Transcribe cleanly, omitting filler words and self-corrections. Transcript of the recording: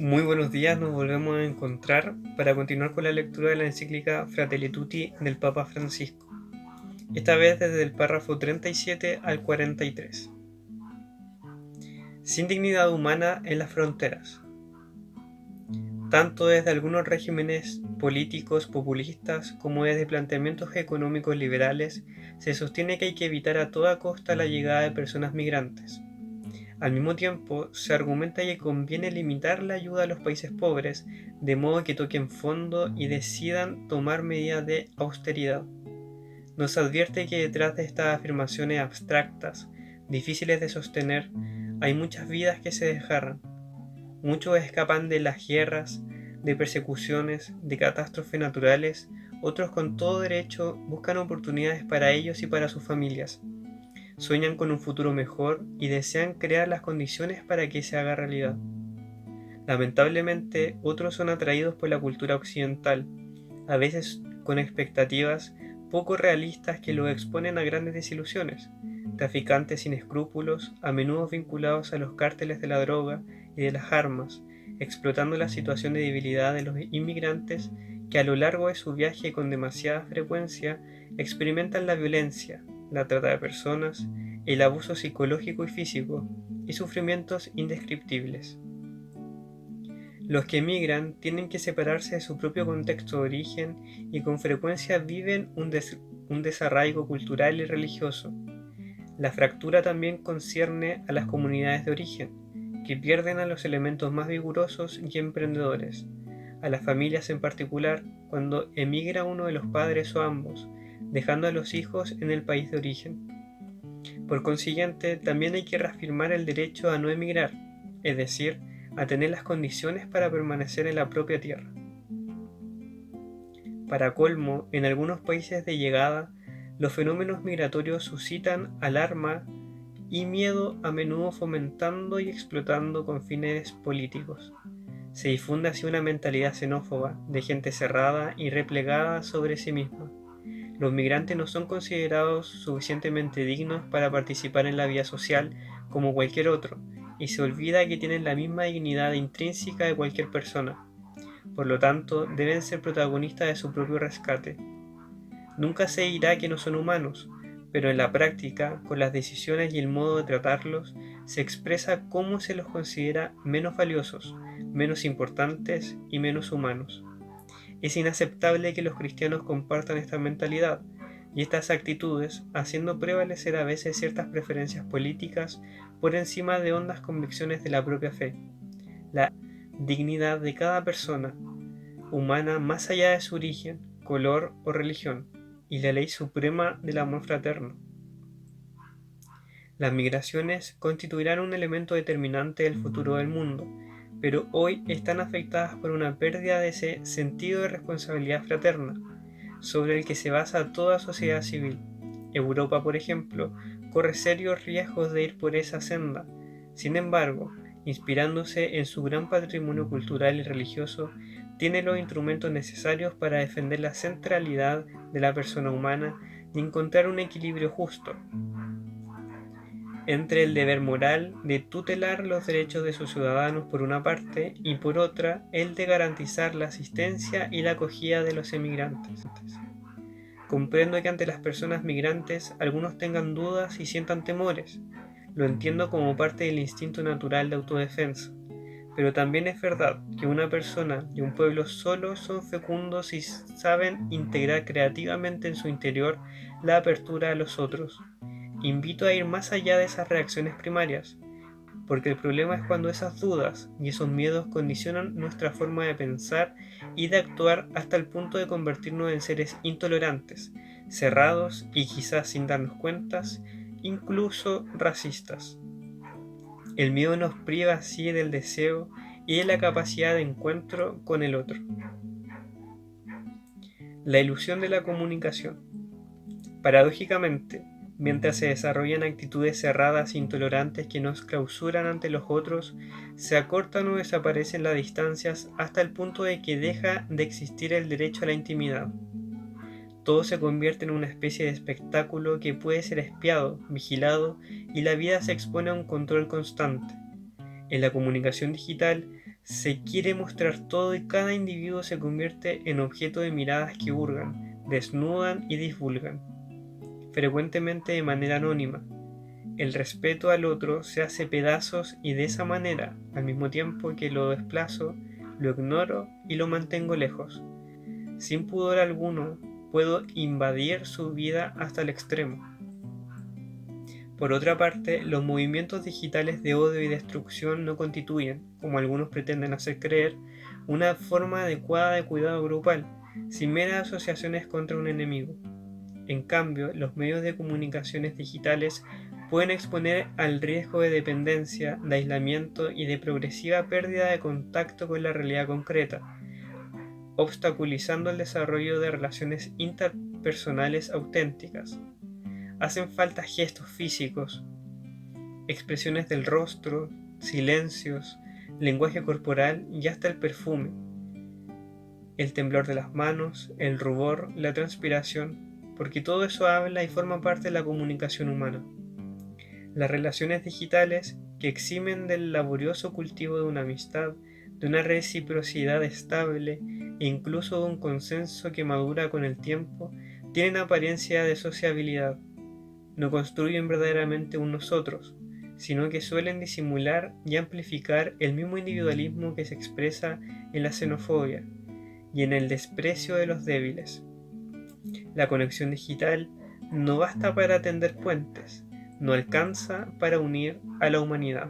Muy buenos días, nos volvemos a encontrar para continuar con la lectura de la encíclica Fratelli Tutti del Papa Francisco, esta vez desde el párrafo 37 al 43. Sin dignidad humana en las fronteras. Tanto desde algunos regímenes políticos populistas como desde planteamientos económicos liberales, se sostiene que hay que evitar a toda costa la llegada de personas migrantes. Al mismo tiempo, se argumenta que conviene limitar la ayuda a los países pobres, de modo que toquen fondo y decidan tomar medidas de austeridad. Nos advierte que detrás de estas afirmaciones abstractas, difíciles de sostener, hay muchas vidas que se desgarran. Muchos escapan de las guerras, de persecuciones, de catástrofes naturales, otros con todo derecho buscan oportunidades para ellos y para sus familias. Sueñan con un futuro mejor y desean crear las condiciones para que se haga realidad. Lamentablemente, otros son atraídos por la cultura occidental, a veces con expectativas poco realistas que los exponen a grandes desilusiones. Traficantes sin escrúpulos, a menudo vinculados a los cárteles de la droga y de las armas, explotando la situación de debilidad de los inmigrantes que a lo largo de su viaje con demasiada frecuencia experimentan la violencia, la trata de personas, el abuso psicológico y físico, y sufrimientos indescriptibles. Los que emigran tienen que separarse de su propio contexto de origen y con frecuencia viven un desarraigo cultural y religioso. La fractura también concierne a las comunidades de origen, que pierden a los elementos más vigorosos y emprendedores, a las familias en particular cuando emigra uno de los padres o ambos, dejando a los hijos en el país de origen. Por consiguiente, también hay que reafirmar el derecho a no emigrar, es decir, a tener las condiciones para permanecer en la propia tierra. Para colmo, en algunos países de llegada, los fenómenos migratorios suscitan alarma y miedo, a menudo fomentando y explotando con fines políticos. Se difunde así una mentalidad xenófoba, de gente cerrada y replegada sobre sí misma. Los migrantes no son considerados suficientemente dignos para participar en la vida social como cualquier otro, y se olvida que tienen la misma dignidad intrínseca de cualquier persona. Por lo tanto, deben ser protagonistas de su propio rescate. Nunca se dirá que no son humanos, pero en la práctica, con las decisiones y el modo de tratarlos, se expresa cómo se los considera menos valiosos, menos importantes y menos humanos. Es inaceptable que los cristianos compartan esta mentalidad y estas actitudes, haciendo prevalecer a veces ciertas preferencias políticas por encima de hondas convicciones de la propia fe. La dignidad de cada persona humana más allá de su origen, color o religión, y la ley suprema del amor fraterno. Las migraciones constituirán un elemento determinante del futuro del mundo, pero hoy están afectadas por una pérdida de ese sentido de responsabilidad fraterna, sobre el que se basa toda sociedad civil. Europa, por ejemplo, corre serios riesgos de ir por esa senda. Sin embargo, inspirándose en su gran patrimonio cultural y religioso, tiene los instrumentos necesarios para defender la centralidad de la persona humana y encontrar un equilibrio justo entre el deber moral de tutelar los derechos de sus ciudadanos por una parte y por otra el de garantizar la asistencia y la acogida de los emigrantes. Comprendo que ante las personas migrantes algunos tengan dudas y sientan temores. Lo entiendo como parte del instinto natural de autodefensa. Pero también es verdad que una persona y un pueblo solo son fecundos y saben integrar creativamente en su interior la apertura a los otros. Invito a ir más allá de esas reacciones primarias, porque el problema es cuando esas dudas y esos miedos condicionan nuestra forma de pensar y de actuar hasta el punto de convertirnos en seres intolerantes, cerrados y quizás sin darnos cuentas, incluso racistas. El miedo nos priva así del deseo y de la capacidad de encuentro con el otro. La ilusión de la comunicación. Paradójicamente, mientras se desarrollan actitudes cerradas e intolerantes que nos clausuran ante los otros, se acortan o desaparecen las distancias hasta el punto de que deja de existir el derecho a la intimidad. Todo se convierte en una especie de espectáculo que puede ser espiado, vigilado, y la vida se expone a un control constante. En la comunicación digital Se quiere mostrar todo y cada individuo se convierte en objeto de miradas que hurgan, desnudan y divulgan, frecuentemente de manera anónima. El respeto al otro se hace pedazos y de esa manera, al mismo tiempo que lo desplazo, lo ignoro y lo mantengo lejos. Sin pudor alguno, puedo invadir su vida hasta el extremo. Por otra parte, los movimientos digitales de odio y destrucción no constituyen, como algunos pretenden hacer creer, una forma adecuada de cuidado grupal, sin meras asociaciones contra un enemigo. En cambio, los medios de comunicaciones digitales pueden exponer al riesgo de dependencia, de aislamiento y de progresiva pérdida de contacto con la realidad concreta, obstaculizando el desarrollo de relaciones interpersonales auténticas. Hacen falta gestos físicos, expresiones del rostro, silencios, lenguaje corporal y hasta el perfume, el temblor de las manos, el rubor, la transpiración, porque todo eso habla y forma parte de la comunicación humana. Las relaciones digitales, que eximen del laborioso cultivo de una amistad, de una reciprocidad estable e incluso de un consenso que madura con el tiempo, tienen apariencia de sociabilidad. No construyen verdaderamente un nosotros, sino que suelen disimular y amplificar el mismo individualismo que se expresa en la xenofobia y en el desprecio de los débiles. La conexión digital no basta para tender puentes, no alcanza para unir a la humanidad.